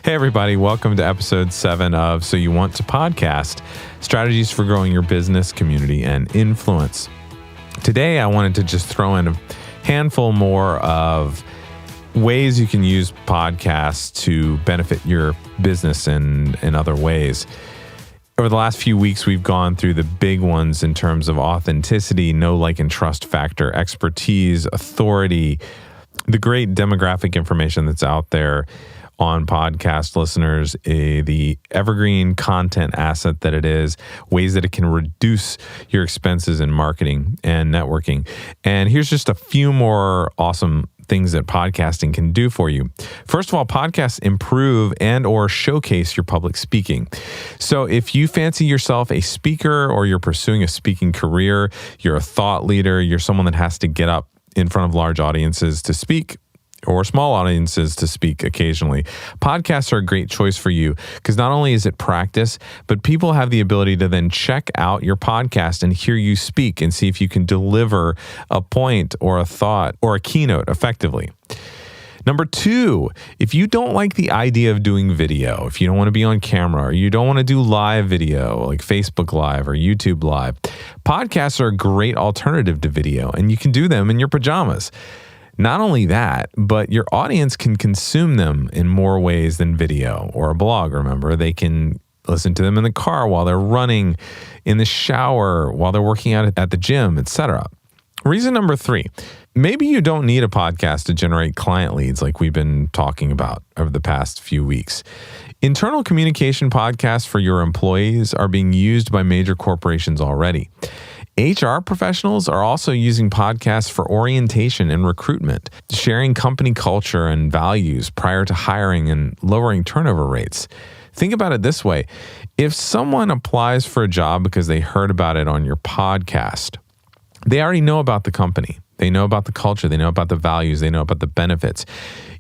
Hey everybody, welcome to episode 7 of So You Want to Podcast, Strategies for Growing Your Business, Community, and Influence. Today I wanted to just throw in a handful more of ways you can use podcasts to benefit your business in other ways. Over the last few weeks, we've gone through the big ones in terms of authenticity, know, like, and trust factor, expertise, authority, the great demographic information that's out there on podcast listeners, the evergreen content asset that it is, ways that it can reduce your expenses in marketing and networking. And here's just a few more awesome things that podcasting can do for you. First of all, podcasts improve and or showcase your public speaking. So if you fancy yourself a speaker or you're pursuing a speaking career, you're a thought leader, you're someone that has to get up in front of large audiences to speak, or small audiences to speak occasionally, podcasts are a great choice for you because not only is it practice, but people have the ability to then check out your podcast and hear you speak and see if you can deliver a point or a thought or a keynote effectively. Number 2, if you don't like the idea of doing video, if you don't want to be on camera or you don't want to do live video like Facebook Live or YouTube Live, podcasts are a great alternative to video and you can do them in your pajamas. Not only that, but your audience can consume them in more ways than video or a blog. Remember, they can listen to them in the car while they're running, in the shower, while they're working out at the gym, etc. Reason number 3, maybe you don't need a podcast to generate client leads like we've been talking about over the past few weeks. Internal communication podcasts for your employees are being used by major corporations already. HR professionals are also using podcasts for orientation and recruitment, sharing company culture and values prior to hiring and lowering turnover rates. Think about it this way. If someone applies for a job because they heard about it on your podcast, they already know about the company. They know about the culture. They know about the values. They know about the benefits.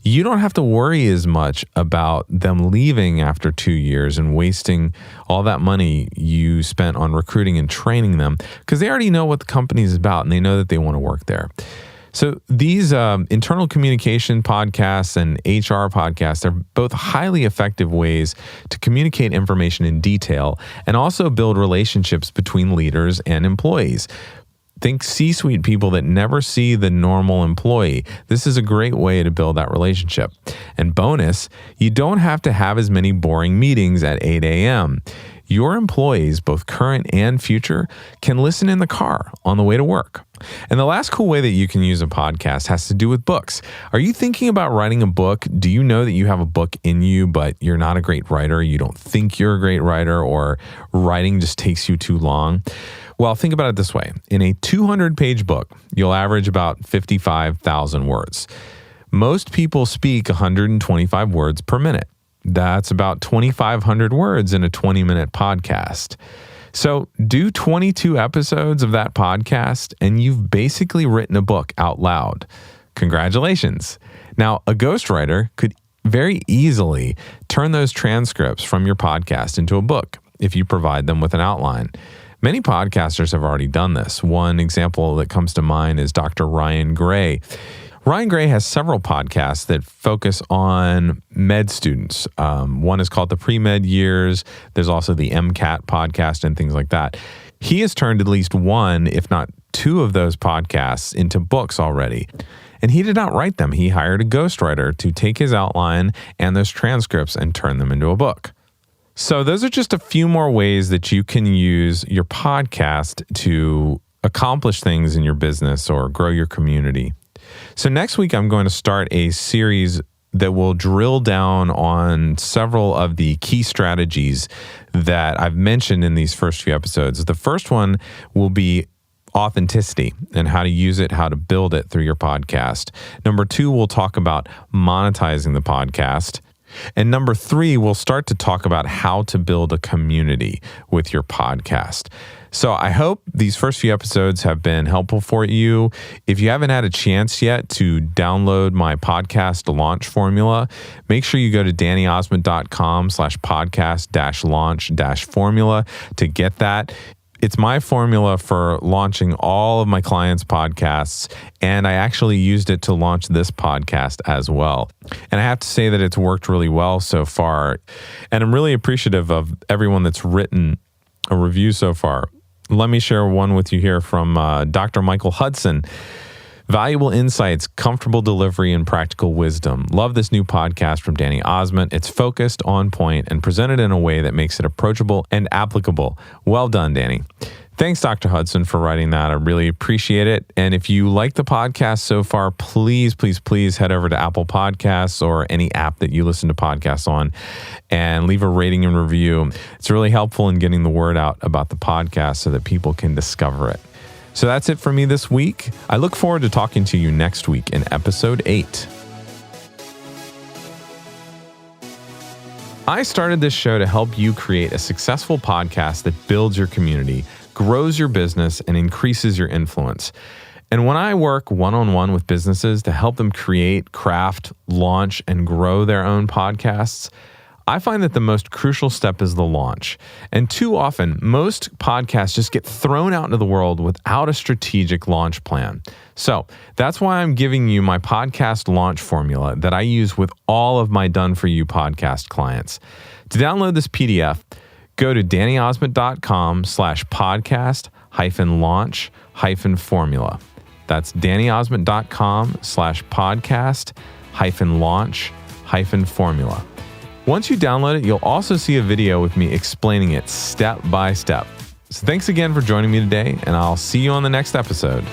You don't have to worry as much about them leaving after 2 years and wasting all that money you spent on recruiting and training them because they already know what the company is about and they know that they want to work there. So these internal communication podcasts and HR podcasts are both highly effective ways to communicate information in detail and also build relationships between leaders and employees. Think C-suite people that never see the normal employee. This is a great way to build that relationship. And bonus, you don't have to have as many boring meetings at 8 a.m. Your employees, both current and future, can listen in the car on the way to work. And the last cool way that you can use a podcast has to do with books. Are you thinking about writing a book? Do you know that you have a book in you, but you're not a great writer? You don't think you're a great writer, or writing just takes you too long? Well, think about it this way. In a 200-page book, you'll average about 55,000 words. Most people speak 125 words per minute. That's about 2,500 words in a 20-minute podcast. So do 22 episodes of that podcast, and you've basically written a book out loud. Congratulations. Now, a ghostwriter could very easily turn those transcripts from your podcast into a book if you provide them with an outline. Many podcasters have already done this. One example that comes to mind is Dr. Ryan Gray. Ryan Gray has several podcasts that focus on med students. One is called The Pre-Med Years. There's also the MCAT podcast and things like that. He has turned at least one, if not 2 of those podcasts into books already. And he did not write them. He hired a ghostwriter to take his outline and those transcripts and turn them into a book. So those are just a few more ways that you can use your podcast to accomplish things in your business or grow your community. So next week, I'm going to start a series that will drill down on several of the key strategies that I've mentioned in these first few episodes. The first one will be authenticity and how to use it, how to build it through your podcast. Number 2, we'll talk about monetizing the podcast. And number 3, we'll start to talk about how to build a community with your podcast. So I hope these first few episodes have been helpful for you. If you haven't had a chance yet to download my podcast launch formula, make sure you go to dannyosmond.com/podcast-launch-formula to get that. It's my formula for launching all of my clients' podcasts, and I actually used it to launch this podcast as well. And I have to say that it's worked really well so far, and I'm really appreciative of everyone that's written a review so far. Let me share one with you here from Dr. Michael Hudson. Valuable insights, comfortable delivery, and practical wisdom. Love this new podcast from Danny Osmond. It's focused, on point, and presented in a way that makes it approachable and applicable. Well done, Danny. Thanks, Dr. Hudson, for writing that. I really appreciate it. And if you like the podcast so far, please, please, please head over to Apple Podcasts or any app that you listen to podcasts on and leave a rating and review. It's really helpful in getting the word out about the podcast so that people can discover it. So that's it for me this week. I look forward to talking to you next week in episode 8. I started this show to help you create a successful podcast that builds your community, grows your business, and increases your influence. And when I work one-on-one with businesses to help them create, craft, launch, and grow their own podcasts, I find that the most crucial step is the launch. And too often, most podcasts just get thrown out into the world without a strategic launch plan. So that's why I'm giving you my podcast launch formula that I use with all of my Done For You podcast clients. To download this PDF, go to dannyosmond.com/podcast-launch-formula. That's dannyosmond.com/podcast-launch-formula. Once you download it, you'll also see a video with me explaining it step by step. So thanks again for joining me today, and I'll see you on the next episode.